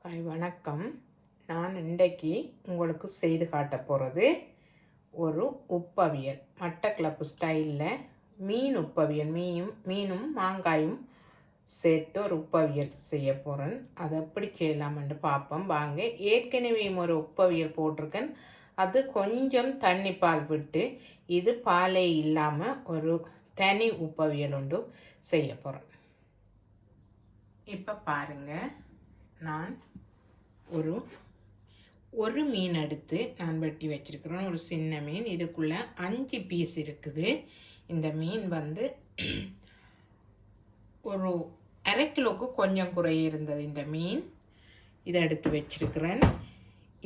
Hi வணக்கம். நான் இன்றைக்கு உங்களுக்கு செய்து காட்ட போகிறது ஒரு உப்பவியல். மட்டக்களப்பு ஸ்டைலில் மீன் உப்பவியல். மீனும் மாங்காயும் சேர்த்து ஒரு உப்பவியல் செய்ய போகிறேன். அதை எப்படி செய்யலாம்னு பார்ப்போம் வாங்க. ஏற்கனவே ஒரு உப்பவியல் போட்டிருக்கேன். அது கொஞ்சம் தண்ணி பால் விட்டு, இது பாலே இல்லாமல் ஒரு தனி உப்பவியல் ஒன்று செய்ய போகிறேன். இப்போ பாருங்கள், நான் ஒரு மீன் எடுத்து நான் வெட்டி வச்சிருக்கிறேன். ஒரு சின்ன மீன். இதுக்குள்ளே 5 பீஸ் இருக்குது. இந்த மீன் ஒரு அரை கிலோவுக்கு கொஞ்சம் குறைய இருந்தது இந்த மீன். இதை எடுத்து வச்சிருக்கிறேன்.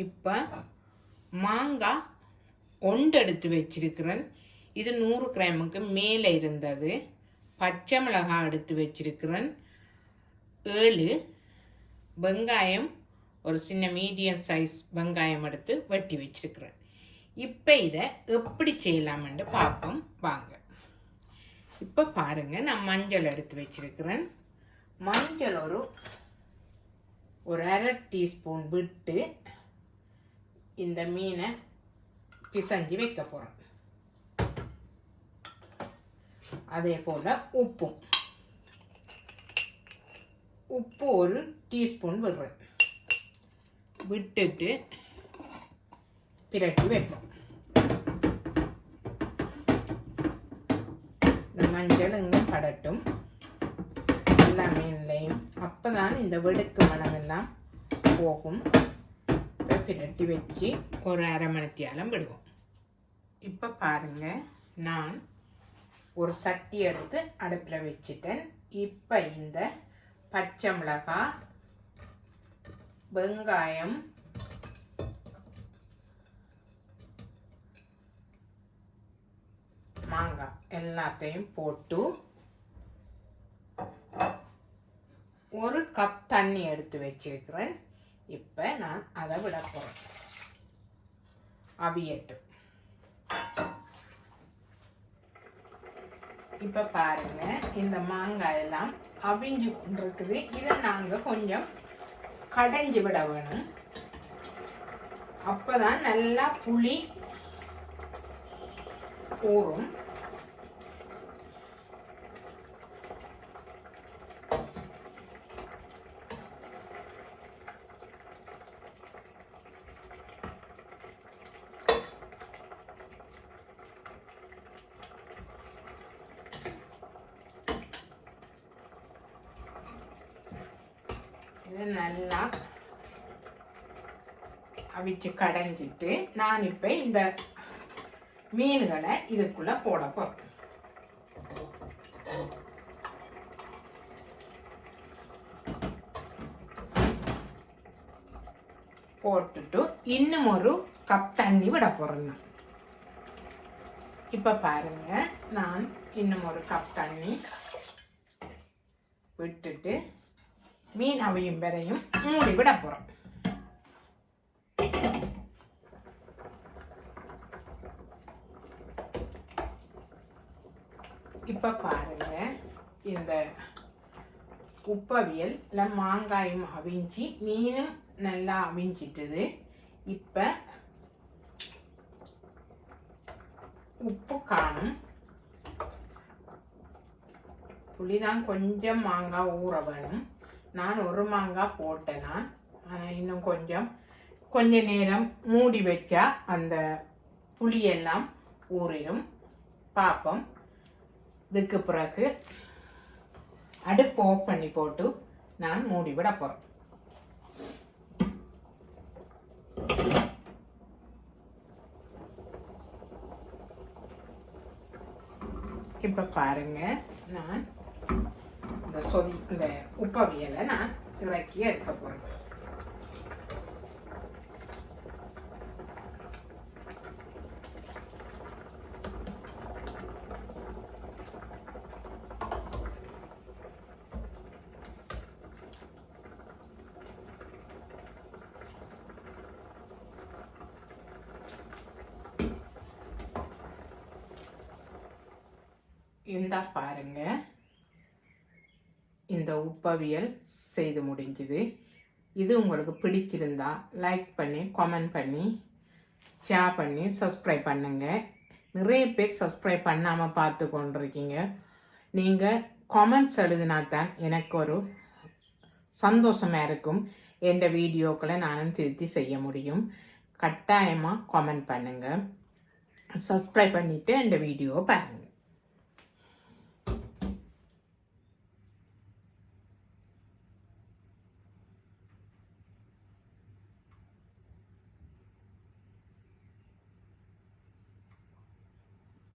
இப்போ மாங்காய் 1 எடுத்து வச்சிருக்கிறேன். இது 100 கிராமுக்கு மேலே இருந்தது. பச்சை மிளகாய் எடுத்து வச்சிருக்கிறேன். 7 வெங்காயம், ஒரு சின்ன மீடியம் சைஸ் வெங்காயம் எடுத்து வெட்டி வச்சிருக்கிறேன். இப்போ இதை எப்படி செய்யலாம்னு பார்ப்போம் வாங்க. இப்போ பாருங்கள், நான் மஞ்சள் எடுத்து வச்சிருக்கிறேன். மஞ்சள் ஒரு அரை டீஸ்பூன் விட்டு இந்த மீனை பிசைஞ்சு வைக்க போகிறேன். அதே போல் உப்பு ஒரு டீஸ்பூன் விடுறேன். விட்டுட்டு பிரட்டி வைப்போம். இந்த மஞ்சள் இங்கே படட்டும் எல்லா மீன்லையும். அப்போ தான் இந்த வெடுக்கு மணமெல்லாம் போகும். பிரட்டி வச்சு ஒரு அரை மணித்தியாலம் விடுவோம். இப்போ பாருங்கள், நான் ஒரு சட்டி எடுத்து அடுப்பில் வச்சுட்டேன். இப்போ இந்த பச்சை மிளகாய், வெங்காயம், மாங்காய் எல்லாத்தையும் போட்டு ஒரு கப் தண்ணி எடுத்து வச்சிருக்கிறேன். இப்போ நான் அதை விட போகிறேன். அவியட்டும். இப்போ பாருங்க, இந்த மாங்காய் எல்லாம் அவிஞ்சு இருக்குது. இதை நாங்கள் கொஞ்சம் கடைஞ்சி விட வேணும். அப்போதான் நல்லா புளி ஊறும். நல்லா அவிச்சு கடைஞ்சிட்டு நான் இப்போ இந்த மீன்களை இதுக்குள்ள போட போறேன். போட்டுட்டு இன்னும் ஒரு கப் தண்ணி விட போறேன். இப்ப பாருங்க, நான் இன்னும் ஒரு கப் தண்ணி விட்டுட்டு மீன் அவையும் வரையும் மூடி விட போறோம். இப்ப பாருங்க, இந்த உப்பவியல் மாங்காயும் அவிஞ்சி மீனும் நல்லா அவிஞ்சிட்டுது. இப்ப உப்பு காணும். புளிதான் கொஞ்சம் மாங்காய் ஊற வேணும். நான் ஒரு மாங்காய் போட்டேன்னா இன்னும் கொஞ்ச நேரம் மூடி வச்சா அந்த புளியெல்லாம் ஊறிடும். பார்ப்போம். இதுக்கு பிறகு அடுப்பு ஆஃப் பண்ணி போட்டு நான் மூடி விட போகிறேன். இப்போ பாருங்க, நான் இந்த உப்பவியலை நான் இறக்கி எடுக்க போறேன். இந்த பாருங்க, இந்த உப்பவியல் செய்து முடிஞ்சுது. இது உங்களுக்கு பிடிச்சிருந்தா லைக் பண்ணி கமெண்ட் பண்ணி ஷேர் பண்ணி சப்ஸ்கிரைப் பண்ணுங்கள். நிறைய பேர் சப்ஸ்கிரைப் பண்ணாமல் பார்த்து கொண்டிருக்கீங்க. நீங்கள் கமெண்ட்ஸ் எழுதினா தான் எனக்கு ஒரு சந்தோஷமாக இருக்கும். எந்த வீடியோக்களை நானும் திருத்தி செய்ய முடியும். கட்டாயமாக கமெண்ட் பண்ணுங்கள். சப்ஸ்கிரைப் பண்ணிவிட்டு இந்த வீடியோவை பாருங்கள்.